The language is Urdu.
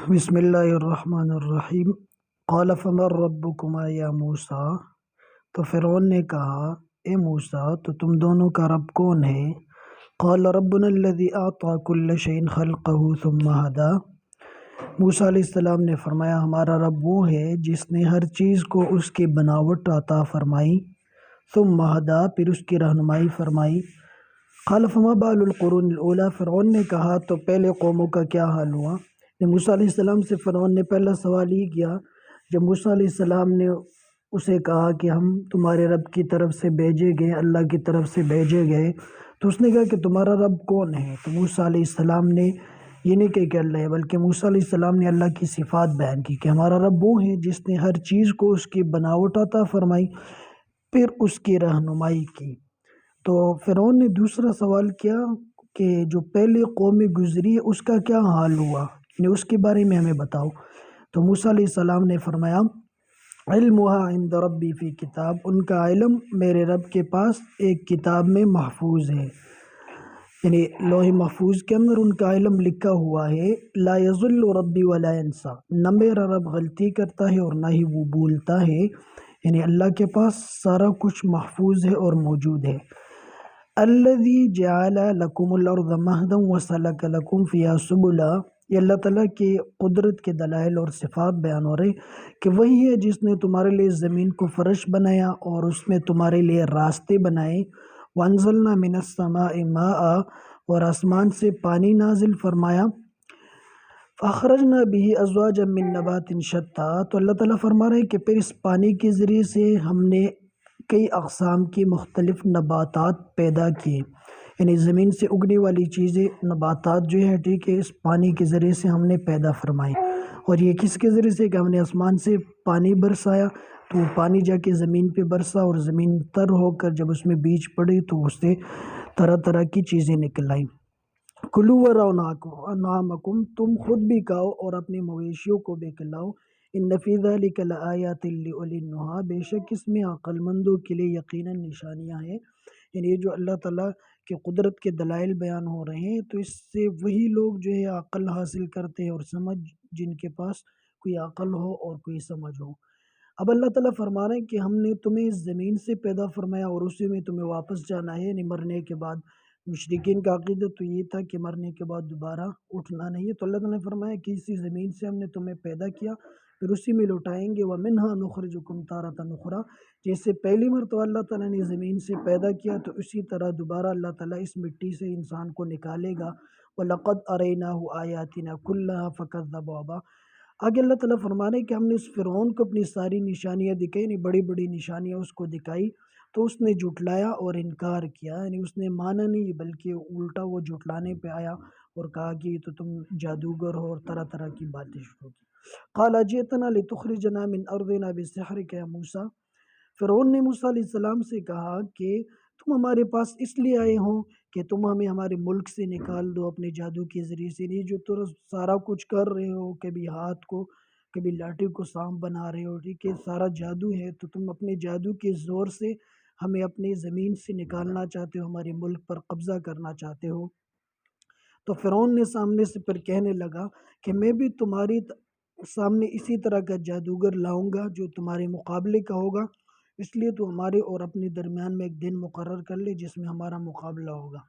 بسم اللہ الرحمن الرحیم۔ قال فمن ربکما یا موسیٰ، تو فرعون نے کہا اے موسیٰ تو تم دونوں کا رب کون ہے؟ قال ربنا الذی اعطى كل شيء خلقه ثم هدى۔ موسیٰ علیہ السلام نے فرمایا ہمارا رب وہ ہے جس نے ہر چیز کو اس کی بناوٹ عطا فرمائی، ثم هدى پھر اس کی رہنمائی فرمائی۔ قال فما بال القرون الاولى، فرعون نے کہا تو پہلے قوموں کا کیا حال ہوا؟ موسیٰ علیہ السلام سے فرعون نے پہلا سوال یہ کیا جب موسیٰ علیہ السلام نے اسے کہا کہ ہم تمہارے رب کی طرف سے بھیجے گئے، اللہ کی طرف سے بھیجے گئے، تو اس نے کہا کہ تمہارا رب کون ہے؟ تو موسیٰ علیہ السلام نے یہ نہیں کہا کہ اللہ ہے، بلکہ موسیٰ علیہ السلام نے اللہ کی صفات بیان کی کہ ہمارا رب وہ ہے جس نے ہر چیز کو اس کی بناوٹ عطا فرمائی، پھر اس کی رہنمائی کی۔ تو فرعون نے دوسرا سوال کیا کہ جو پہلے قوم گزری اس کا کیا حال ہوا، یعنی اس کے بارے میں ہمیں بتاؤ۔ تو موسیٰ علیہ السلام نے فرمایا علمها عند ربی فی کتاب، ان کا علم میرے رب کے پاس ایک کتاب میں محفوظ ہے، یعنی لوح محفوظ کے اندر ان کا علم لکھا ہوا ہے۔ لا یضل ربی ولا ینسیٰ، نہ میرا رب غلطی کرتا ہے اور نہ ہی وہ بھولتا ہے، یعنی اللہ کے پاس سارا کچھ محفوظ ہے اور موجود ہے۔ الذی جعل لکم الارض مہدا وسلک لکم فیہا سبلا، یہ اللہ تعالیٰ کی قدرت کے دلائل اور صفات بیان ہو رہے کہ وہی ہے جس نے تمہارے لیے زمین کو فرش بنایا اور اس میں تمہارے لیے راستے بنائے۔ وانزلنا من السماء ماء، اور آسمان سے پانی نازل فرمایا۔ فاخرجنا به ازواجا من نبات شتى، تو اللہ تعالیٰ فرما رہے کہ پھر اس پانی کے ذریعے سے ہم نے کئی اقسام کی مختلف نباتات پیدا کیے، یعنی زمین سے اگنے والی چیزیں نباتات جو ہے ٹھیک ہے اس پانی کے ذریعے سے ہم نے پیدا فرمائی۔ اور یہ کس کے ذریعے سے کہ ہم نے آسمان سے پانی برسایا، تو وہ پانی جا کے زمین پہ برسا اور زمین تر ہو کر جب اس میں بیج پڑے تو اس سے طرح طرح کی چیزیں نکل آئیں۔ کلوا ورعوا انعامکم، تم خود بھی کھاؤ اور اپنے مویشیوں کو بھی کھلاؤ۔ ان فی ذلک لآیات لأولی النہیٰ، بے شک اس میں عقل مندوں کے لیے یقیناً نشانیاں ہیں، یعنی یہ جو اللہ تعالیٰ کہ قدرت کے دلائل بیان ہو رہے ہیں تو اس سے وہی لوگ جو ہے عقل حاصل کرتے ہیں اور سمجھ، جن کے پاس کوئی عقل ہو اور کوئی سمجھ ہو۔ اب اللہ تعالیٰ فرما رہے ہیں کہ ہم نے تمہیں زمین سے پیدا فرمایا اور اسی میں تمہیں واپس جانا ہے، یعنی مرنے کے بعد۔ مشرکین کا عقیدہ تو یہ تھا کہ مرنے کے بعد دوبارہ اٹھنا نہیں ہے، تو اللہ تعالیٰ نے فرمایا کہ اسی زمین سے ہم نے تمہیں پیدا کیا، پھر اسی میں لوٹائیں گے۔ وَمِنْهَا نُخْرِجُكُمْ تَارَةً أُخْرَىٰ، جیسے پہلی مرتبہ اللہ تعالیٰ نے زمین سے پیدا کیا تو اسی طرح دوبارہ اللہ تعالیٰ اس مٹی سے انسان کو نکالے گا۔ وَلَقَدْ أَرَيْنَاهُ آيَاتِنَا كُلَّهَا فَكَذَّبَ وَأَبَىٰ، آگے اللہ تعالیٰ فرما رہے ہیں کہ ہم نے اس فرعون کو اپنی ساری نشانیاں دکھائی، یعنی بڑی بڑی نشانیاں اس کو دکھائی تو اس نے جھٹلایا اور انکار کیا، یعنی اس نے مانا نہیں بلکہ الٹا وہ جھٹلانے پہ آیا اور کہا کہ یہ تو تم جادوگر ہو اور طرح طرح کی باتیں شروع کی۔ قال اجئتنا لتخرجنا من ارضنا بسحرک یا موسیٰ، فرعون نے موسیٰ علیہ السلام سے کہا کہ تم ہمارے پاس اس لیے آئے ہو کہ تم ہمیں ہمارے ملک سے نکال دو اپنے جادو کے ذریعے سے، نہیں جو تم سارا کچھ کر رہے ہو، کبھی ہاتھ کو کبھی لاٹھی کو سانپ بنا رہے ہو، ٹھیک ہے سارا جادو ہے، تو تم اپنے جادو کے زور سے ہمیں اپنی زمین سے نکالنا چاہتے ہو، ہمارے ملک پر قبضہ کرنا چاہتے ہو۔ تو فرعون نے سامنے سے پھر کہنے لگا کہ میں بھی تمہاری سامنے اسی طرح کا جادوگر لاؤں گا جو تمہارے مقابلے کا ہوگا، اس لیے تو ہمارے اور اپنے درمیان میں ایک دن مقرر کر لے جس میں ہمارا مقابلہ ہوگا۔